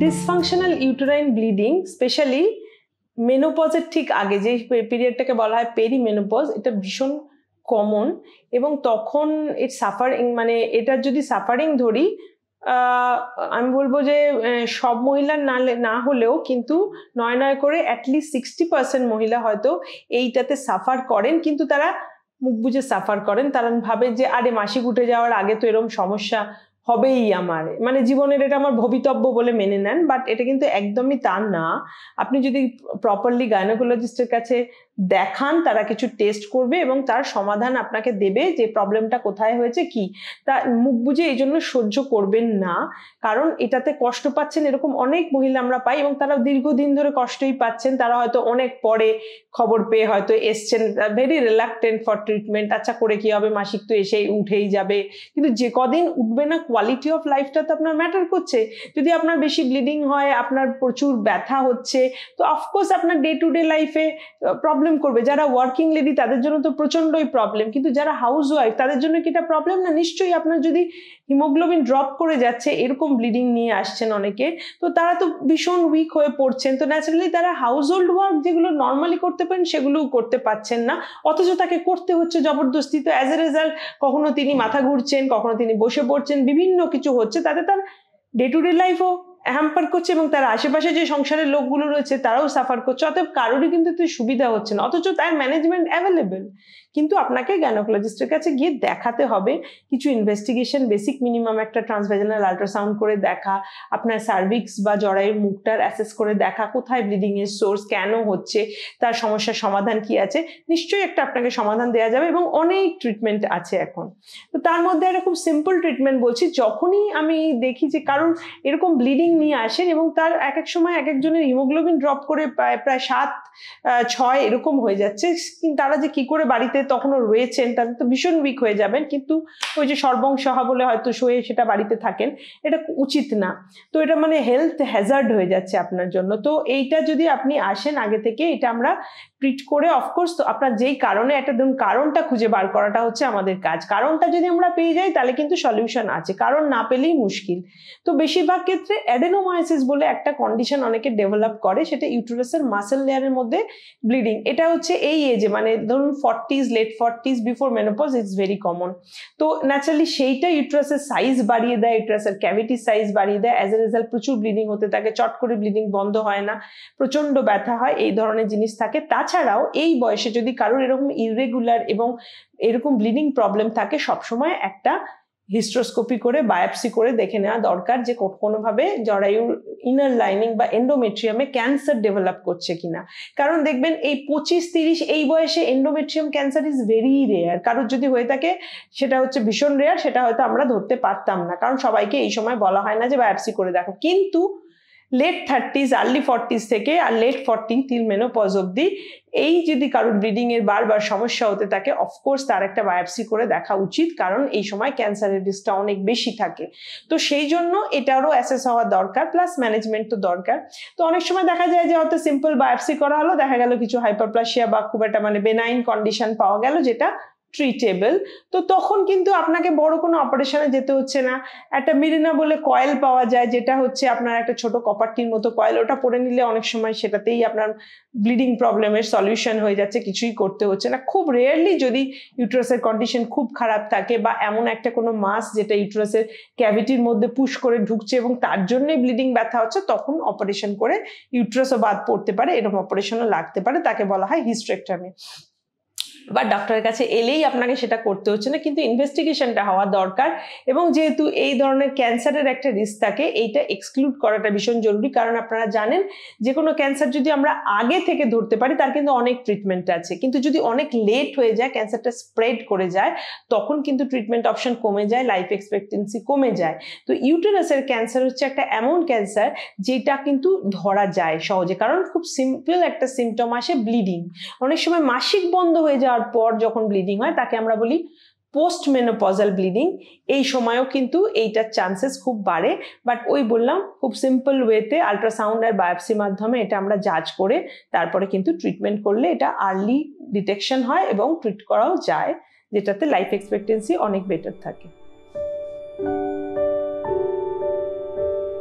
Dysfunctional uterine bleeding specially মেনোপজের ঠিক আগে যে পিরিয়ডটাকে বলা হয় পেরিমেনোপজ, এটা ভীষণ কমন এবং তখন এর সাফারিং মানে এটার যদি সাফারিং ধরি আমি বলবো যে সব মহিলার না হলেও কিন্তু নয় করে অ্যাটলিস্ট 60% মহিলা হয়তো এইটাতে সাফার করেন, কিন্তু তারা মুখ বুঝে সাফার করেন। তারা ভাবে যে আরে মাসিক উঠে যাওয়ার আগে তো এরকম সমস্যা হবেই আমার, মানে জীবনের এটা আমার ভবিতব্য বলে মেনে নেন, বাট এটা কিন্তু একদমই তা না। আপনি যদি প্রপারলি গাইনোকোলজিস্টের কাছে দেখান, তারা কিছু টেস্ট করবে এবং তার সমাধান আপনাকে দেবে যে প্রবলেমটা কোথায় হয়েছে কি। তা মুখ বুঝে এই জন্য সহ্য করবেন না, কারণ এটাতে কষ্ট পাচ্ছেন এরকম অনেক মহিলা আমরা পাই এবং তারা দীর্ঘদিন ধরে কষ্টই পাচ্ছেন। তারা হয়তো অনেক পরে খবর পেয়ে হয়তো এসছেন, ভেরি রিলাক্টেন্ট ফর ট্রিটমেন্ট। আচ্ছা করে কি হবে, মাসিক তো এসেই উঠেই যাবে, কিন্তু যে কদিন উঠবে না কোয়ালিটি অফ লাইফটা তো আপনার ম্যাটার করছে। যদি আপনার বেশি ব্লিডিং হয়, আপনার প্রচুর ব্যথা হচ্ছে, তো অফকোর্স আপনার ডে টু ডে লাইফে প্রবলেম করবে। যারা ওয়ার্কিং লেডি তাদের জন্য তো প্রচন্ডই প্রবলেম, কিন্তু যারা হাউস ওয়াইফ তাদের জন্য কি এটা প্রবলেম না? নিশ্চয়ই। আপনার যদি হিমোগ্লোবিন ড্রপ করে যাচ্ছে, এরকম ব্লিডিং নিয়ে আসছেন অনেকে, তো তারা তো ভীষণ উইক হয়ে পড়ছেন, তো ন্যাচারালি তারা হাউস হোল্ড ওয়ার্ক যেগুলো নর্মালি করতে পারেন সেগুলোও করতে পারছেন না, অথচ তাকে করতে হচ্ছে জবরদস্তি। তো অ্যাজ এ রেজাল্ট কখনো তিনি মাথা ঘুরছেন, কখনো তিনি বসে পড়ছেন, বিভিন্ন কিছু হচ্ছে, তাতে তার ডে টু ডে লাইফও হ্যাম্পার করছে এবং তার আশেপাশে যে সংসারের লোকগুলো রয়েছে তারাও সাফার করছে। অতএব কারোরই কিন্তু সুবিধা হচ্ছে না, অথচ তার ম্যানেজমেন্ট অ্যাভেলেবেল। কিন্তু আপনাকে গাইনোকোলজিস্টের কাছে গিয়ে দেখাতে হবে, কিছু ইনভেস্টিগেশন, বেসিক মিনিমাম একটা ট্রান্সভ্যাজিনাল আল্ট্রাসাউন্ড করে দেখা, আপনার সার্ভিক্স বা জরায়ুর মুখটার অ্যাসেস করে দেখা কোথায় ব্লিডিং এর সোর্স, কেন হচ্ছে, তার সমস্যার সমাধান কি আছে। নিশ্চয়ই একটা আপনাকে সমাধান দেওয়া যাবে এবং অনেক ট্রিটমেন্ট আছে এখন। তো তার মধ্যে একটা খুব সিম্পল ট্রিটমেন্ট বলছি। যখনই আমি দেখি যে কারণ এরকম ব্লিডিং নিয়ে আসেন এবং তার এক এক সময় এক একজনের হিমোগ্লোবিন ড্রপ করে প্রায় 7-6 এরকম হয়ে যাচ্ছে, তারা যে কি করে বাড়িতে তখনও রয়েছেন, তাদের তো ভীষণ উইক হয়ে যাবেন, কিন্তু ওই যে সর্বংসহা বলে হয়তো শোয়ে সেটা বাড়িতে থাকেন, এটা উচিত না। তো এটা মানে হেলথ হ্যাজার্ড হয়ে যাচ্ছে আপনার জন্য। তো এইটা যদি আপনি আসেন আগে থেকে, এটা আমরা ট্রিট করে অফকোর্স তো আপনার যেই কারণে একটা ধরুন কারণটা খুঁজে বার করাটা হচ্ছে আমাদের কাজ। কারণটা যদি আমরা পেয়ে যাই তাহলে কিন্তু সলিউশন আছে, কারণ না পেলেই মুশকিল। তো বেশিরভাগ ক্ষেত্রে অ্যাডেনোমায়োসিস বলে একটা কন্ডিশন অনেকে ডেভেলপ করে, সেটা ইউটেরাসের মাসেল লেয়ারের মধ্যে ব্লিডিং। এটা হচ্ছে এই এজে মানে ধরুন 40s, late 40s, before menopause, it's very common. তো ন্যাচারালি সেইটা ইউটেরাসের সাইজ বাড়িয়ে দেয়, ইউটেরাসের ক্যাভিটি সাইজ বাড়িয়ে দেয়, অ্যাজ এ রেজাল্ট প্রচুর ব্লিডিং হতে থাকে, চট করে ব্লিডিং বন্ধ হয় না, প্রচন্ড ব্যথা হয়, এই ধরনের জিনিস থাকে। তাছাড়াও এই বয়সে যদি কারোর এরকম ইররেগুলার এবং এরকম ব্লিডিং প্রবলেম থাকে, সবসময় একটা হিস্ট্রোস্কোপি করে বায়োপসি করে দেখে নেওয়া দরকার যে কোনোভাবে জরায়ুর ইনার লাইনিং বা এন্ডোমেট্রিয়ামে ক্যান্সার ডেভেলপ করছে কিনা। কারণ দেখবেন এই 25-30 এই বয়সে endometrium cancer is very rare. কারোর যদি হয়ে থাকে সেটা হচ্ছে ভীষণ রেয়ার, সেটা হয়তো আমরা ধরতে পারতাম না, কারণ সবাইকে এই সময় বলা হয় না যে বায়োপসি করে দেখো। কিন্তু লেট 30s, আর্লি 40s থেকে আর লেট 40 till মেনোপজ অব্দি এই যদি কারোর ব্লিডিং এর বারবার সমস্যা হতে থাকে, অফকোর্স তার একটা বায়োপসি করে দেখা উচিত, কারণ এই সময় ক্যান্সারের রিস্কটা অনেক বেশি থাকে। তো সেই জন্য এটারও অ্যাসেস হওয়া দরকার, প্লাস ম্যানেজমেন্ট তো দরকার। তো অনেক সময় দেখা যায় যে হয়তো সিম্পল বায়োপসি করা হলো, দেখা গেল কিছু হাইপারপ্লাসিয়া বা খুব একটা মানে বেনাইন কন্ডিশন পাওয়া গেল যেটা ট্রিটেবল। তো তখন কিন্তু আপনাকে বড় কোনো অপারেশনে যেতে হচ্ছে না। একটা মিরিনা বলে কয়েল পাওয়া যায়, যেটা হচ্ছে আপনার একটা ছোট কপারটির মতো কয়েল, ওটা পরে নিলে অনেক সময় সেটাতেই আপনার ব্লিডিং প্রবলেমের সলিউশন হয়ে যাচ্ছে, কিছুই করতে হচ্ছে না। খুব রেয়ারলি যদি ইউটেরাসের কন্ডিশন খুব খারাপ থাকে বা এমন একটা কোনো মাস যেটা ইউটেরাসের ক্যাভিটির মধ্যে পুশ করে ঢুকছে এবং তার জন্য ব্লিডিং ব্যথা হচ্ছে, তখন অপারেশন করে ইউটেরাসও বাদ পড়তে পারে, এরকম অপারেশনও লাগতে পারে, তাকে বলা হয় হিস্টেরেক্টমি। বা ডক্টরের কাছে এলেই আপনাকে সেটা করতে হচ্ছে না, কিন্তু ইনভেস্টিগেশনটা হওয়া দরকার। এবং যেহেতু এই ধরনের ক্যান্সারের একটা রিস্ক থাকে, এইটা এক্সক্লুড করাটা ভীষণ জরুরি। কারণ আপনারা জানেন যে কোনো ক্যান্সার যদি আমরা আগে থেকে ধরতে পারি তার কিন্তু অনেক ট্রিটমেন্ট আছে, কিন্তু যদি অনেক লেট হয়ে যায়, ক্যান্সারটা স্প্রেড করে যায়, তখন কিন্তু ট্রিটমেন্ট অপশন কমে যায়, লাইফ এক্সপেক্টেন্সি কমে যায়। তো ইউটেরাসের ক্যান্সার হচ্ছে একটা এমন ক্যান্সার যেটা কিন্তু ধরা যায় সহজে, কারণ খুব সিম্পল একটা সিমটম আসে, ব্লিডিং। অনেক সময় মাসিক বন্ধ হয়ে যাওয়ার পর যখন ব্লিডিং হয় তাকে আমরা বলি পোস্ট মেনোপজাল ব্লিডিং। এই সময়ও কিন্তু এইটার চান্সেস খুব বাড়ে, বাট ওই বললাম খুব সিম্পল ওয়েতে আল্ট্রাসাউন্ড আর বায়োপসি মাধ্যমে এটা আমরা জাজ করে তারপরে কিন্তু ট্রিটমেন্ট করলে এটা আর্লি ডিটেকশন হয় এবং ট্রিট করাও যায়, যেটাতে লাইফ এক্সপেক্টেন্সি অনেক বেটার থাকে।